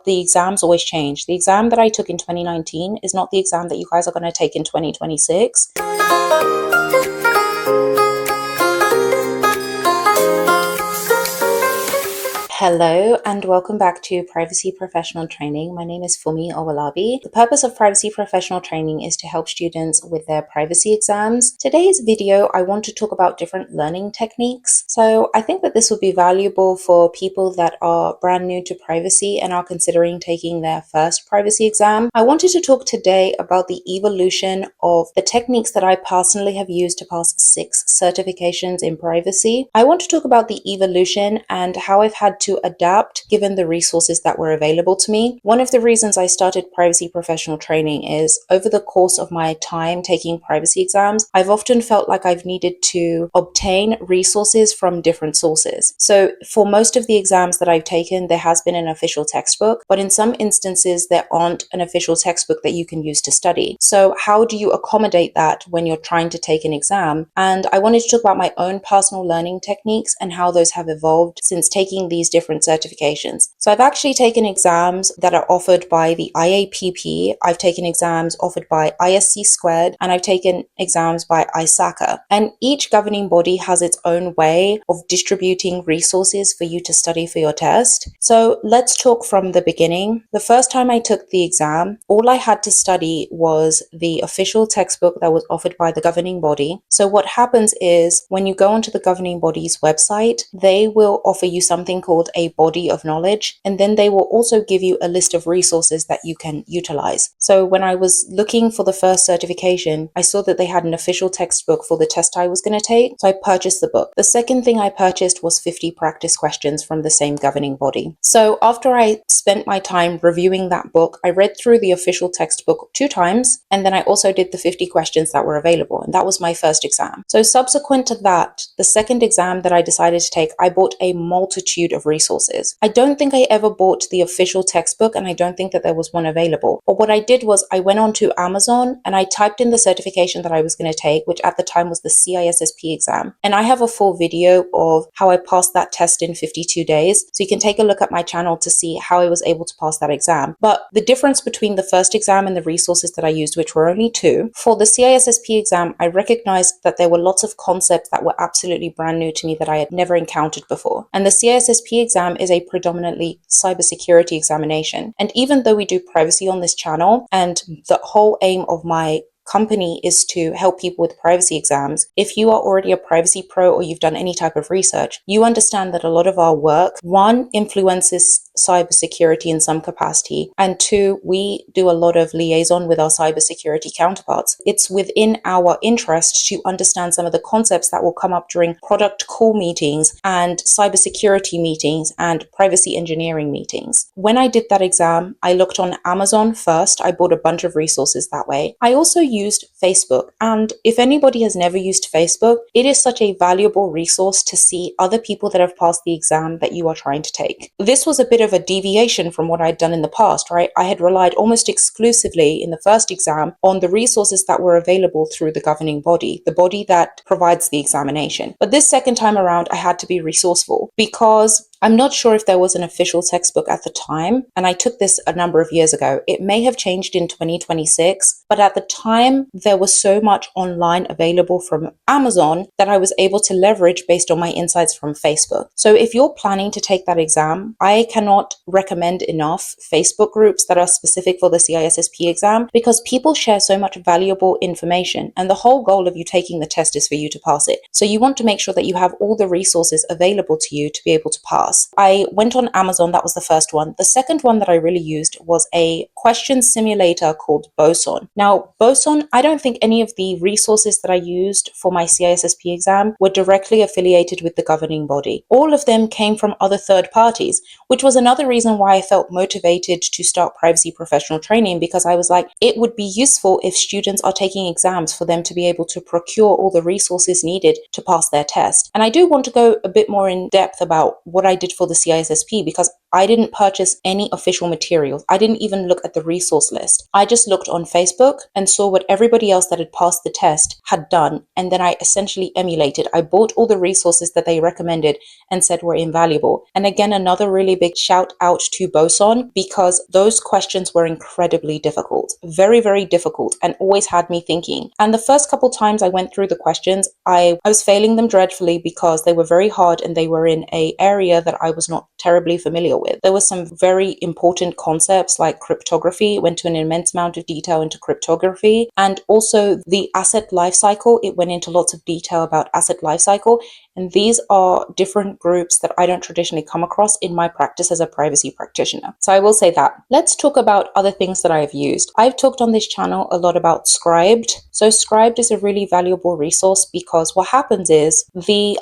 but the exams always change. The exam that I took in 2019 is not the exam that you guys are going to take in 2026. Hello and welcome back to Privacy Professional Training. My name is Fumi Owolabi. The purpose of Privacy Professional Training is to help students with their privacy exams. Today's video, I want to talk about different learning techniques. So I think that this will be valuable for people that are brand new to privacy and are considering taking their first privacy exam. I wanted to talk today about the evolution of the techniques that I personally have used to pass 6 certifications in privacy. I want to talk about the evolution and how I've had to adapt given the resources that were available to me. One of the reasons I started Privacy Professional Training is over the course of my time taking privacy exams, I've often felt like I've needed to obtain resources from different sources. So for most of the exams that I've taken, there has been an official textbook, but in some instances, there aren't an official textbook that you can use to study. So how do you accommodate that when you're trying to take an exam? And I wanted to talk about my own personal learning techniques and how those have evolved since taking these different certifications. So I've actually taken exams that are offered by the IAPP, I've taken exams offered by ISC Squared, and I've taken exams by ISACA. And each governing body has its own way of distributing resources for you to study for your test. So let's talk from the beginning. The first time I took the exam, all I had to study was the official textbook that was offered by the governing body. So what happens is when you go onto the governing body's website, they will offer you something called a body of knowledge, and then they will also give you a list of resources that you can utilize. So when I was looking for the first certification, I saw that they had an official textbook for the test I was going to take, so I purchased the book. The second thing I purchased was 50 practice questions from the same governing body. So after I spent my time reviewing that book, I read through the official textbook 2 times, and then I also did the 50 questions that were available, and that was my first exam. So subsequent to that, the second exam that I decided to take, I bought a multitude of resources. I don't think I ever bought the official textbook, and I don't think that there was one available. But what I did was I went onto Amazon and I typed in the certification that I was going to take, which at the time was the CISSP exam. And I have a full video of how I passed that test in 52 days. So you can take a look at my channel to see how I was able to pass that exam. But the difference between the first exam and the resources that I used, which were only 2, for the CISSP exam, I recognized that there were lots of concepts that were absolutely brand new to me that I had never encountered before. And the CISSP exam is a predominantly cybersecurity examination. And even though we do privacy on this channel, and the whole aim of my company is to help people with privacy exams, if you are already a privacy pro or you've done any type of research, you understand that a lot of our work, 1, influences cybersecurity in some capacity, and 2, we do a lot of liaison with our cybersecurity counterparts. It's within our interest to understand some of the concepts that will come up during product call meetings and cybersecurity meetings and privacy engineering meetings. When I did that exam, I looked on Amazon first. I bought a bunch of resources that way. I also used Facebook, and if anybody has never used Facebook, it is such a valuable resource to see other people that have passed the exam that you are trying to take. This was a bit of a deviation from what I'd done in the past, right? I had relied almost exclusively in the first exam on the resources that were available through the governing body, the body that provides the examination. But this second time around, I had to be resourceful because I'm not sure if there was an official textbook at the time, and I took this a number of years ago. It may have changed in 2026, but at the time, there was so much online available from Amazon that I was able to leverage based on my insights from Facebook. So if you're planning to take that exam, I cannot recommend enough Facebook groups that are specific for the CISSP exam because people share so much valuable information, and the whole goal of you taking the test is for you to pass it. So you want to make sure that you have all the resources available to you to be able to pass. I went on Amazon, that was the first one. The second one that I really used was a question simulator called Boson. Now, Boson, I don't think any of the resources that I used for my CISSP exam were directly affiliated with the governing body. All of them came from other third parties, which was another reason why I felt motivated to start Privacy Professional Training, because I was like, it would be useful if students are taking exams for them to be able to procure all the resources needed to pass their test. And I do want to go a bit more in depth about what I did for the CISSP, because I didn't purchase any official materials. I didn't even look at the resource list. I just looked on Facebook and saw what everybody else that had passed the test had done. And then I essentially emulated. I bought all the resources that they recommended and said were invaluable. And again, another really big shout out to Boson, because those questions were incredibly difficult, very, very difficult, and always had me thinking. And the first couple times I went through the questions, I was failing them dreadfully because they were very hard and they were in an area that I was not terribly familiar with. There were some very important concepts like cryptography. It went to an immense amount of detail into cryptography, and also the asset lifecycle. It went into lots of detail about asset lifecycle. And these are different groups that I don't traditionally come across in my practice as a privacy practitioner. So I will say that. Let's talk about other things that I've used. I've talked on this channel a lot about Scribed. So Scribed is a really valuable resource because what happens is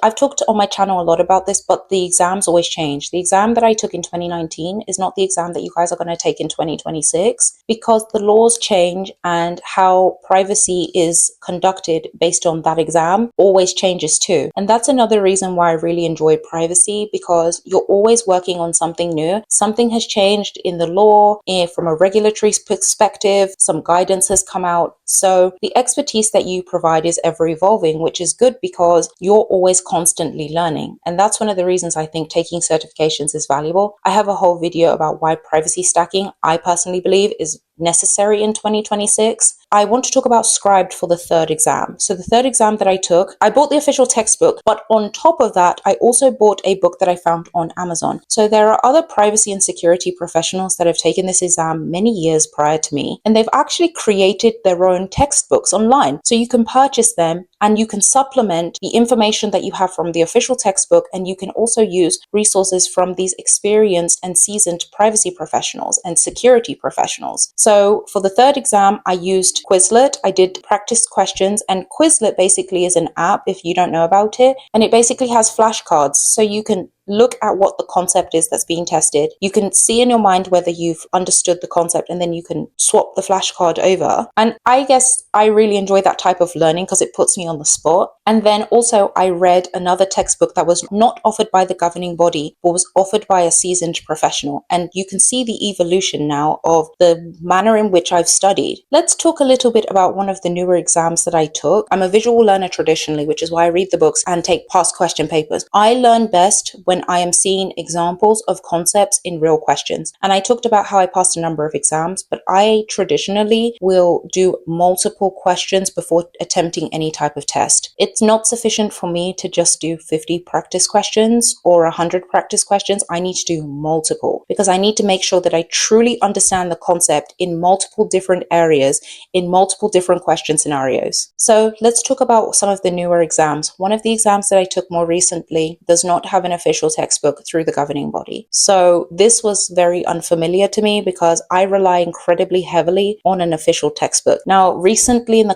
I've talked on my channel a lot about this, but the exams always change. The exam that I took in 2019 is not the exam that you guys are going to take in 2026 because the laws change and how privacy is conducted based on that exam always changes too. And that's another reason why I really enjoy privacy, because you're always working on something new. Something has changed in the law, from a regulatory perspective, some guidance has come out. So the expertise that you provide is ever evolving, which is good because you're always constantly learning. And that's one of the reasons I think taking certifications is valuable. I have a whole video about why privacy stacking, I personally believe, is necessary in 2026. I want to talk about Scribed for the third exam. So the third exam that I took, I bought the official textbook, but on top of that, I also bought a book that I found on Amazon. So there are other privacy and security professionals that have taken this exam many years prior to me, and they've actually created their own textbooks online. So you can purchase them and you can supplement the information that you have from the official textbook, and you can also use resources from these experienced and seasoned privacy professionals and security professionals. So for the third exam, I used Quizlet. I did practice questions, and Quizlet basically is an app, if you don't know about it, and it basically has flashcards. So you can look at what the concept is that's being tested. You can see in your mind whether you've understood the concept, and then you can swap the flashcard over. And I guess I really enjoy that type of learning because it puts me on the spot. And then also I read another textbook that was not offered by the governing body, but was offered by a seasoned professional. And you can see the evolution now of the manner in which I've studied. Let's talk a little bit about one of the newer exams that I took. I'm a visual learner traditionally, which is why I read the books and take past question papers. I learn best when I am seeing examples of concepts in real questions. And I talked about how I passed a number of exams, but I traditionally will do multiple questions before attempting any type of test. It's not sufficient for me to just do 50 practice questions or 100 practice questions. I need to do multiple because I need to make sure that I truly understand the concept in multiple different areas, in multiple different question scenarios. So let's talk about some of the newer exams. One of the exams that I took more recently does not have an official textbook through the governing body. So this was very unfamiliar to me because I rely incredibly heavily on an official textbook. Now, recently in the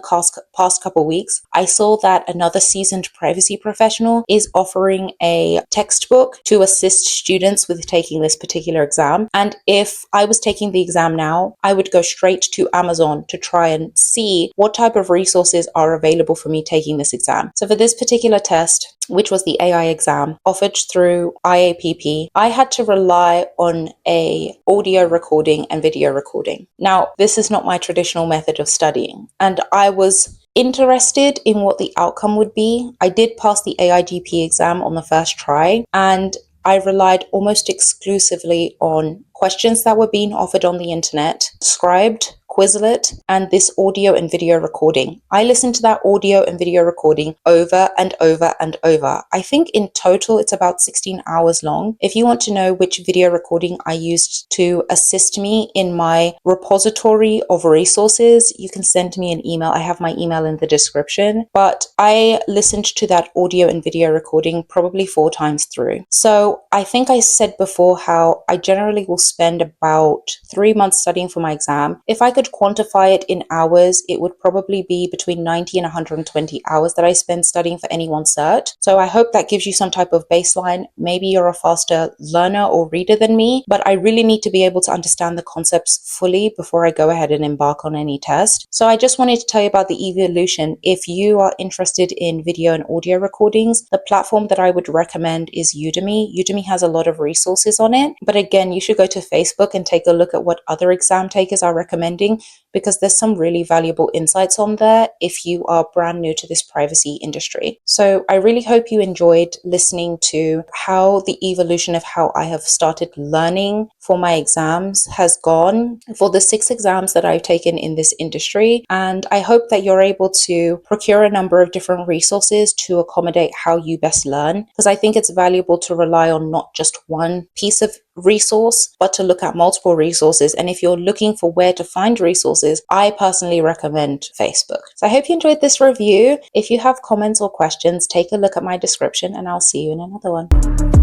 past couple weeks, I saw that another seasoned privacy professional is offering a textbook to assist students with taking this particular exam. And if I was taking the exam now, I would go straight to Amazon to try and see what type of resources are available for me taking this exam. So for this particular test, which was the AI exam offered through IAPP, I had to rely on a audio recording and video recording. Now, this is not my traditional method of studying, and I was interested in what the outcome would be. I did pass the AIGP exam on the first try, and I relied almost exclusively on questions that were being offered on the internet, Scribed, Quizlet, and this audio and video recording. I listened to that audio and video recording over and over and over. I think in total it's about 16 hours long. If you want to know which video recording I used to assist me in my repository of resources, you can send me an email. I have my email in the description, but I listened to that audio and video recording probably 4 times through. So I think I said before how I generally will spend about 3 months studying for my exam. If I could could quantify it in hours, it would probably be between 90 and 120 hours that I spend studying for any one cert. So I hope that gives you some type of baseline. Maybe you're a faster learner or reader than me, but I really need to be able to understand the concepts fully before I go ahead and embark on any test. So I just wanted to tell you about the evolution. If you are interested in video and audio recordings, the platform that I would recommend is Udemy. Udemy has a lot of resources on it, but again, you should go to Facebook and take a look at what other exam takers are recommending, because there's some really valuable insights on there if you are brand new to this privacy industry. So I really hope you enjoyed listening to how the evolution of how I have started learning for my exams has gone for the 6 exams that I've taken in this industry. And I hope that you're able to procure a number of different resources to accommodate how you best learn, because I think it's valuable to rely on not just one piece of resource, but to look at multiple resources. And if you're looking for where to find resources, I personally recommend Facebook. So I hope you enjoyed this review. If you have comments or questions, take a look at my description and I'll see you in another one.